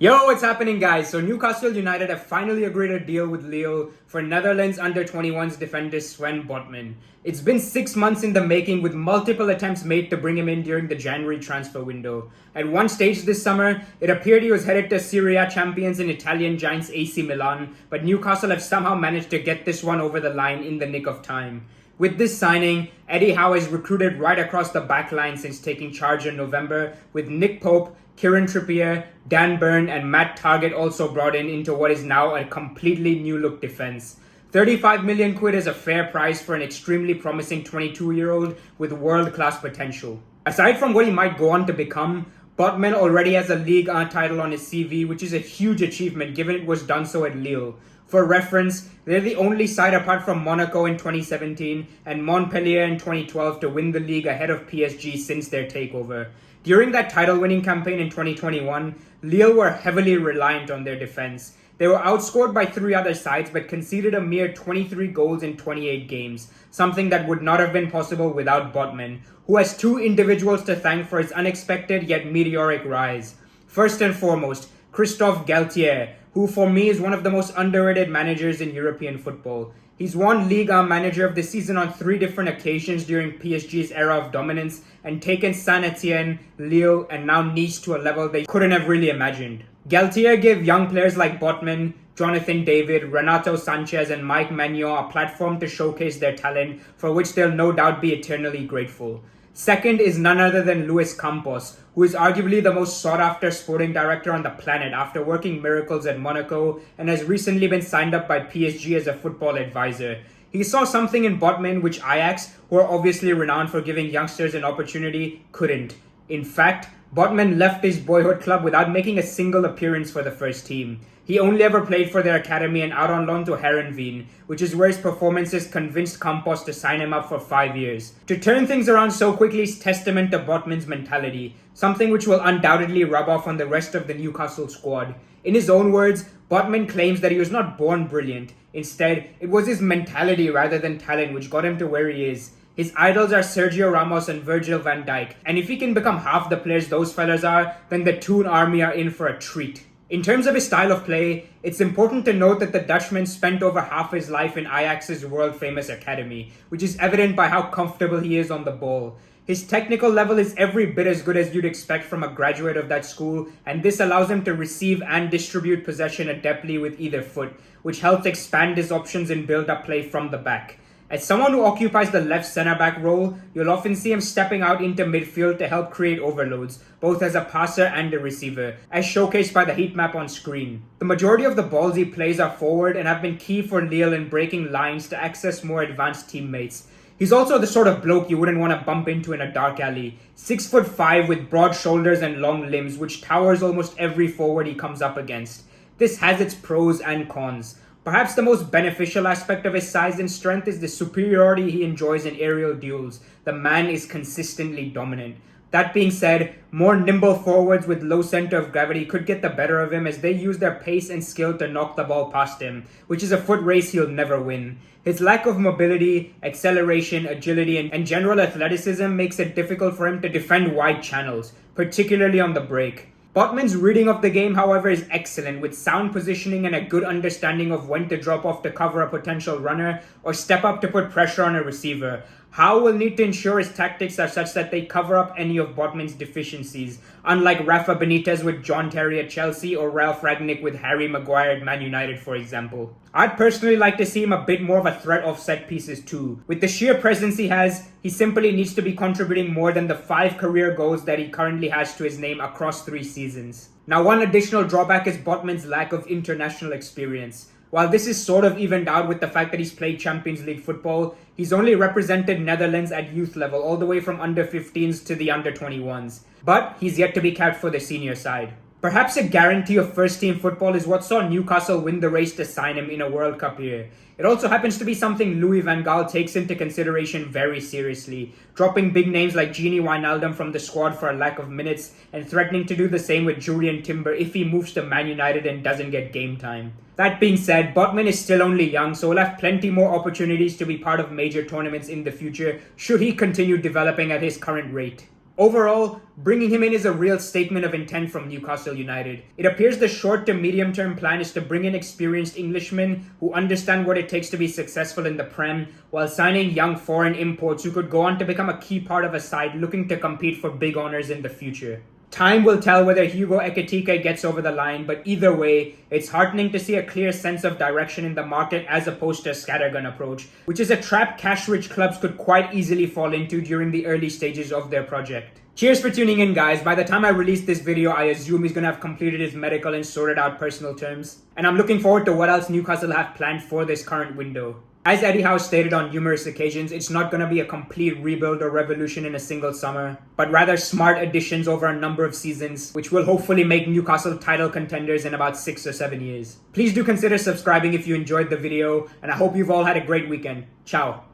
Yo, what's happening, guys? So Newcastle United have finally agreed a deal with Lille for Netherlands under-21s defender Sven Botman. It's been 6 months in the making, with multiple attempts made to bring him in during the January transfer window. At one stage this summer, it appeared he was headed to Serie A champions and Italian giants AC Milan, but Newcastle have somehow managed to get this one over the line in the nick of time. With this signing, Eddie Howe has recruited right across the back line since taking charge in November, with Nick Pope, Kieran Trippier, Dan Burn and Matt Targett also brought into what is now a completely new look defense. 35 million quid is a fair price for an extremely promising 22-year-old with world-class potential. Aside from what he might go on to become, Botman already has a Ligue 1 title on his CV, which is a huge achievement given it was done so at Lille. For reference, they're the only side apart from Monaco in 2017 and Montpellier in 2012 to win the league ahead of PSG since their takeover. During that title-winning campaign in 2021, Lille were heavily reliant on their defense. They were outscored by 3 other sides but conceded a mere 23 goals in 28 games, something that would not have been possible without Botman, who has 2 individuals to thank for his unexpected yet meteoric rise. First and foremost, Christophe Galtier, who for me is one of the most underrated managers in European football. He's won Ligue 1 Manager of the Season on 3 different occasions during PSG's era of dominance and taken Saint-Etienne, Lille and now Nice to a level they couldn't have really imagined. Galtier gave young players like Botman, Jonathan David, Renato Sanchez and Mike Maignan a platform to showcase their talent, for which they'll no doubt be eternally grateful. Second is none other than Luis Campos, who is arguably the most sought-after sporting director on the planet after working miracles at Monaco and has recently been signed up by PSG as a football advisor. He saw something in Botman which Ajax, who are obviously renowned for giving youngsters an opportunity, couldn't. In fact, Botman left his boyhood club without making a single appearance for the first team. He only ever played for their academy and out on loan to Herenveen, which is where his performances convinced Campos to sign him up for 5 years. To turn things around so quickly is testament to Botman's mentality, something which will undoubtedly rub off on the rest of the Newcastle squad. In his own words, Botman claims that he was not born brilliant. Instead, it was his mentality rather than talent which got him to where he is. His idols are Sergio Ramos and Virgil van Dijk, and if he can become half the players those fellas are, then the Toon Army are in for a treat. In terms of his style of play, it's important to note that the Dutchman spent over half his life in Ajax's world-famous academy, which is evident by how comfortable he is on the ball. His technical level is every bit as good as you'd expect from a graduate of that school, and this allows him to receive and distribute possession adeptly with either foot, which helps expand his options in build-up play from the back. As someone who occupies the left centre-back role, you'll often see him stepping out into midfield to help create overloads, both as a passer and a receiver, as showcased by the heat map on screen. The majority of the balls he plays are forward and have been key for Lille in breaking lines to access more advanced teammates. He's also the sort of bloke you wouldn't want to bump into in a dark alley. 6'5" with broad shoulders and long limbs, which towers almost every forward he comes up against. This has its pros and cons. Perhaps the most beneficial aspect of his size and strength is the superiority he enjoys in aerial duels. The man is consistently dominant. That being said, more nimble forwards with low center of gravity could get the better of him as they use their pace and skill to knock the ball past him, which is a foot race he'll never win. His lack of mobility, acceleration, agility, and general athleticism makes it difficult for him to defend wide channels, particularly on the break. Botman's reading of the game, however, is excellent, with sound positioning and a good understanding of when to drop off to cover a potential runner or step up to put pressure on a receiver. Howe will need to ensure his tactics are such that they cover up any of Botman's deficiencies, unlike Rafa Benitez with John Terry at Chelsea or Ralph Rangnick with Harry Maguire at Man United, for example. I'd personally like to see him a bit more of a threat off set pieces too. With the sheer presence he has, he simply needs to be contributing more than the 5 career goals that he currently has to his name across 3 seasons. Now, one additional drawback is Botman's lack of international experience. While this is sort of evened out with the fact that he's played Champions League football, he's only represented Netherlands at youth level, all the way from under-15s to the under-21s. But he's yet to be capped for the senior side. Perhaps a guarantee of first-team football is what saw Newcastle win the race to sign him in a World Cup year. It also happens to be something Louis van Gaal takes into consideration very seriously, dropping big names like Gini Wijnaldum from the squad for a lack of minutes and threatening to do the same with Julian Timber if he moves to Man United and doesn't get game time. That being said, Botman is still only young, so he'll have plenty more opportunities to be part of major tournaments in the future should he continue developing at his current rate. Overall, bringing him in is a real statement of intent from Newcastle United. It appears the short to medium term plan is to bring in experienced Englishmen who understand what it takes to be successful in the Prem, while signing young foreign imports who could go on to become a key part of a side looking to compete for big honours in the future. Time will tell whether Hugo Ekitike gets over the line, but either way, it's heartening to see a clear sense of direction in the market as opposed to a scattergun approach, which is a trap cash-rich clubs could quite easily fall into during the early stages of their project. Cheers for tuning in, guys. By the time I release this video, I assume he's gonna have completed his medical and sorted out personal terms. And I'm looking forward to what else Newcastle have planned for this current window. As Eddie Howe stated on numerous occasions, it's not going to be a complete rebuild or revolution in a single summer, but rather smart additions over a number of seasons, which will hopefully make Newcastle title contenders in about 6 or 7 years. Please do consider subscribing if you enjoyed the video, and I hope you've all had a great weekend. Ciao.